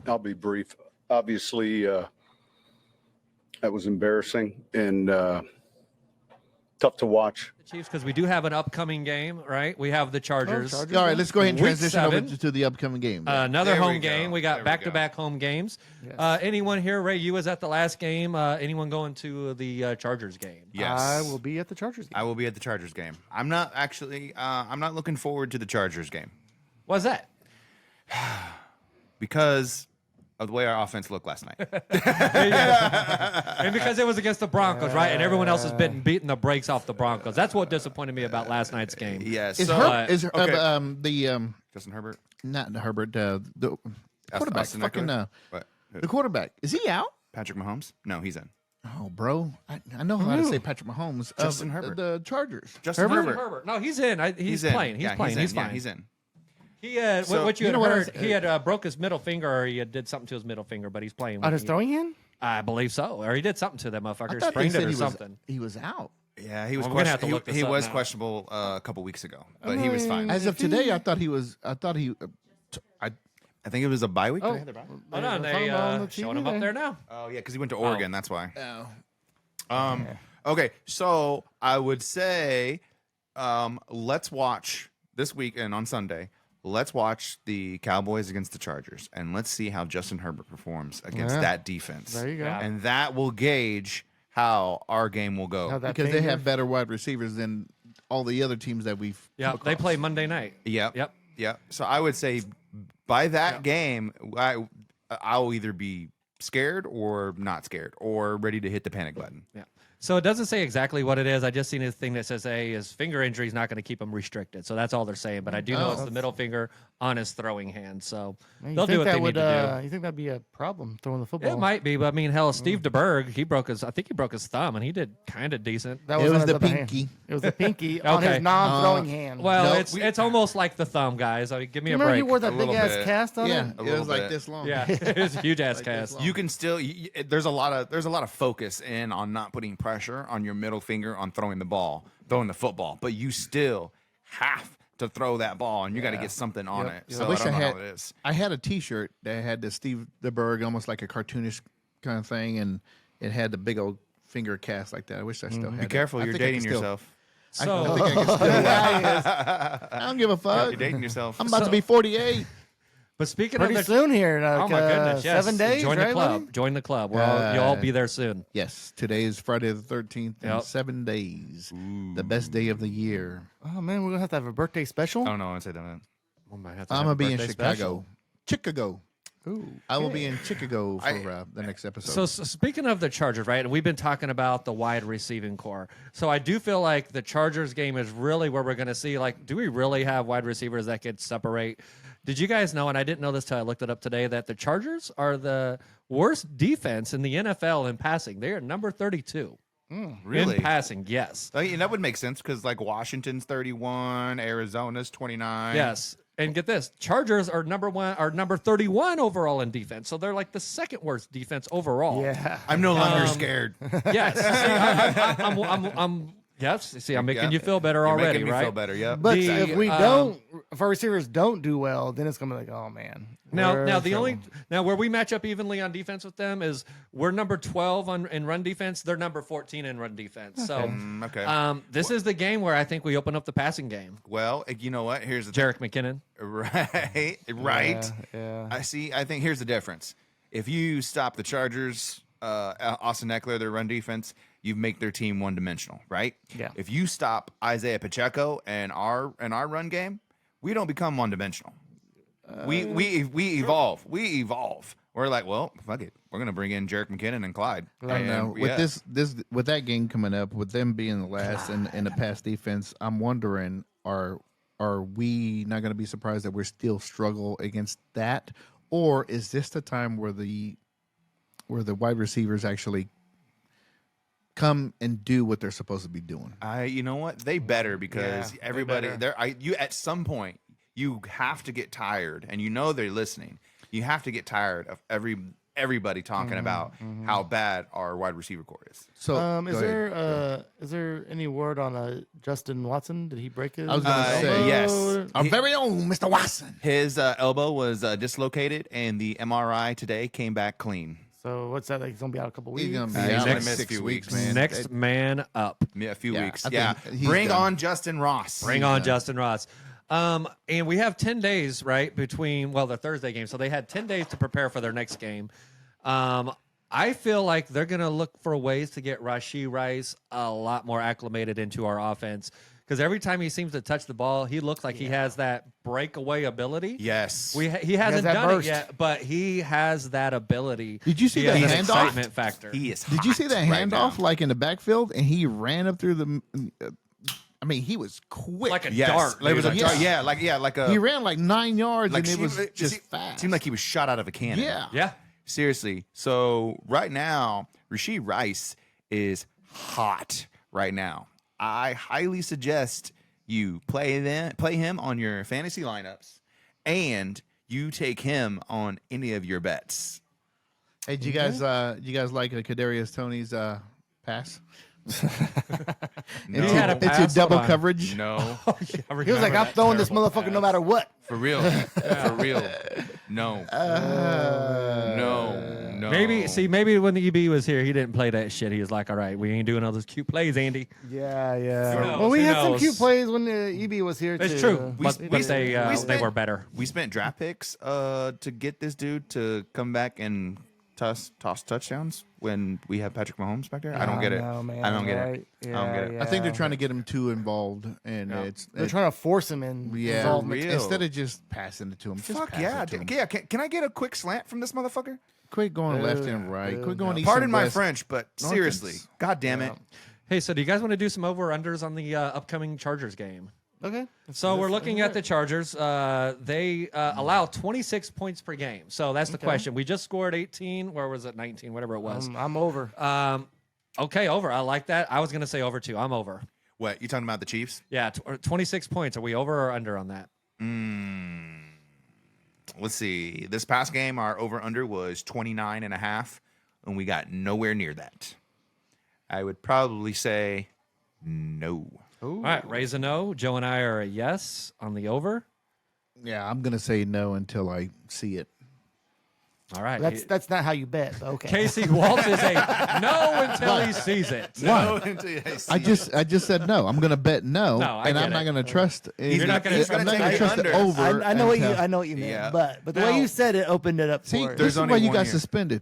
I'll be brief. Obviously, that was embarrassing and tough to watch. The Chiefs, because we do have an upcoming game, right? We have the Chargers. All right, let's go ahead and Week transition over 7. to the upcoming game. Another There we home go. game. We There got we back-to-back home games. Yes. Anyone here, Ray? You was at the last game. Anyone going to the Chargers game? Yes. I will be at the Chargers game. I will be at the Chargers game. I'm not actually. I'm not looking forward to the Chargers game What's that? because of the way our offense looked last night. And because it was against the Broncos, right? And everyone else has been beating the brakes off the Broncos. That's what disappointed me about last night's game. Yes. Is So the Justin Herbert, not Herbert the quarterback? Austin Fucking Eckler? What? the quarterback, is he out? Patrick Mahomes? No, he's in. Oh, bro, I know how to say Patrick Mahomes. Justin of Herbert. the Chargers. Justin Herbert? Herbert. No, he's in. He's in. playing. He's Yeah, playing. He's in. fine. Yeah, he's in. He had So, what you you had know what I heard. was- He had broke his middle finger, or he had did something to his middle finger, but he's playing. On with his throwing hand? I believe so, or he did something to that I motherfucker, thought they sprained said it or he something. he was out. Yeah, he was. Well, we're gonna have to he look this he up was now. questionable a couple weeks ago, but he was fine. As of today, I thought he was. I I think it was a bye week. Oh, They had their bye? Hold on, they showing him up there now. Oh yeah, because he went to Oregon. That's why. Oh. Okay, so I would say, let's watch this weekend on Sunday. Let's watch the Cowboys against the Chargers, and let's see how Justin Herbert performs against that defense. There you go. Yeah. And that will gauge how our game will How go. that because they finger- have better wide receivers than all the other teams that we've. Yeah, come they across. play Monday night. Yep. Yep. Yep. So I would say by that game, I'll either be scared or not scared or ready to hit the panic button. Yeah. So it doesn't say exactly what it is. I just seen a thing that says, hey, his finger injury is not going to keep him restricted. So that's all they're saying. But I do know it's the middle finger on his throwing hand. So Man, you they'll think do what that they would, need to do. You think that'd be a problem throwing the football? It might be, but I mean, hell, Steve DeBerg, I think he broke his thumb, and he did kind of decent. That It on was his the other hand. pinky. It was the pinky on Okay. his non-throwing hand. Well, No, it's almost like the thumb, guys. I mean, give me a remember he break. wore that A big little ass bit. cast on Yeah, it? A it little was like bit. this long. Yeah, it was a huge ass Like cast. this long. You can still. There's a lot of focus in on not putting pressure on your middle finger on throwing the ball, throwing the football, but you still have to throw that ball, and you got to get something on it. So I wish don't I know had. how it is. I had a T-shirt that had the Steve DeBerg, almost like a cartoonish kind of thing, and it had the big old finger cast like that. I wish I still had. Be it. careful, I you're think I can dating still- yourself. I So, think I can still. I don't give a fuck. You're dating yourself. I'm about to be 48. but speaking Pretty of the soon here. oh my goodness, yes. 7 days, Join right, the club. Lenny? Join the club. You'll all be there soon. Yes, today is Friday the 13th, and Yep. 7 days, the best day of the year. Oh, man, we're going to have a birthday special? Oh no, I said that. We might have to I'm have gonna a be in birthday Chicago. special. Chicago. Ooh. I will be in Chicago for the next episode. So speaking of the Chargers, right? And we've been talking about the wide receiving core. So I do feel like the Chargers game is really where we're going to see, like, do we really have wide receivers that could separate? Did you guys know, and I didn't know this till I looked it up today, that the Chargers are the worst defense in the NFL in passing? They are number 32 Really? in passing. Yes. And that would make sense because like Washington's 31, Arizona's 29. Yes. And get this, Chargers are number 31 overall in defense. So they're like the second worst defense overall. Yeah. I'm no longer scared. Yes. See, I'm yes. See, I'm making Yeah. you feel better You're already, making me right? feel better. Yep. But The, if we if our receivers don't do well, then it's going to be like, oh, man. Now, we're now in the trouble. only where we match up evenly on defense with them is we're number 12 in run defense. They're number 14 in run defense. So, Okay. this is the game where I think we open up the passing game. Well, you know what? Here's the Jarek McKinnon. right. Yeah. I see. I think here's the difference. If you stop the Chargers, Austin Eckler, their run defense, you make their team one dimensional, right? Yeah. If you stop Isaiah Pacheco and our run game, we don't become one dimensional. We evolve. We evolve. We're like, well, fuck it. We're gonna bring in Jarek McKinnon and Clyde. I don't know. Yeah. With that game coming up, with them being the last and the pass defense, I'm wondering are we not going to be surprised that we're still struggle against that, or is this the time where the wide receivers actually come and do what they're supposed to be doing? You know what? They better because Yeah, they everybody better. you at some point you have to get tired, and you know they're listening. You have to get tired of everybody talking about how bad our wide receiver core is. So Is there any word on Justin Watson? Did he break his? I was gonna say, yes. our very own Mr. Watson. His elbow was dislocated, and the MRI today came back clean. So what's that? Like he's gonna be out a couple weeks. He's gonna be He's out gonna like miss a 6 few weeks, weeks. man. Next man up. Yeah, a few Yeah, weeks. I Yeah, think he's bring done. on Justin Ross. Bring on Justin Ross. And we have 10 days, right, between, the Thursday game. So they had 10 days to prepare for their next game. I feel like they're going to look for ways to get Rashee Rice a lot more acclimated into our offense. Because every time he seems to touch the ball, he looks like he has that breakaway ability. Yes. He hasn't that done burst. it yet, but he has that ability. Did you see He that has an handoff? excitement factor. He is. Did you see that hot right handoff now. like in the backfield and he ran up through the? I mean, he was quick. Like a Yes. dart. Like, it was a dude. dart. Yeah. Like a. he ran like 9 yards like and it was seemed- just se- fast. Seemed like he was shot out of a cannon. Yeah. Yeah. Seriously. So right now, Rashee Rice is hot right now. I highly suggest you play him on your fantasy lineups, and you take him on any of your bets. Hey, do you guys like Kadarius Toney's pass? No. He had a It's your pass, double hold on. coverage. No, He was like, "I'm throwing this motherfucker no matter what." for real, for real. No, no. Maybe when the EB was here, he didn't play that shit. He was like, all right, we ain't doing all those cute plays, Andy. Yeah. Who knows? Well, we Who had some knows? cute plays when EB was here. It's too. true. But we they spent- were better. We spent draft picks to get this dude to come back and toss touchdowns when we have Patrick Mahomes back there. I don't get it. know, man, I don't get right? it. I don't get it. Yeah, I think they're trying to get him too involved, and They're trying to force him in. yeah, involvement. real. instead of just passing it to him. Just Fuck pass yeah, it to him. yeah. Can I get a quick slant from this motherfucker? Quit going left and right. Quit going east Pardon and my west. French, but North seriously, and- god damn it. Hey, so do you guys want to do some over-unders on the upcoming Chargers game? Okay. So we're looking at the Chargers. They allow 26 points per game. So that's the question. We just scored 18. Where was it? 19, whatever it was. I'm over. Okay, over. I like that. I was going to say over, too. I'm over. What, you talking about the Chiefs? Yeah, 26 points. Are we over or under on that? Let's see. This past game, our over-under was 29.5, and we got nowhere near that. I would probably say no. All right, Ray's a no. Joe and I are a yes on the over. Yeah, I'm gonna say no until I see it. All right. That's not how you bet. But okay. Casey Waltz is a no until he sees it. I just said no. I'm gonna bet no, No, I and get I'm not it. gonna trust. You're not gonna- I'm he's not gonna gonna take trust the the under. over. I know what you until- I know what you meant, Yeah. but the Now- way you said it opened it up See, for this is There's why only you one got here. suspended.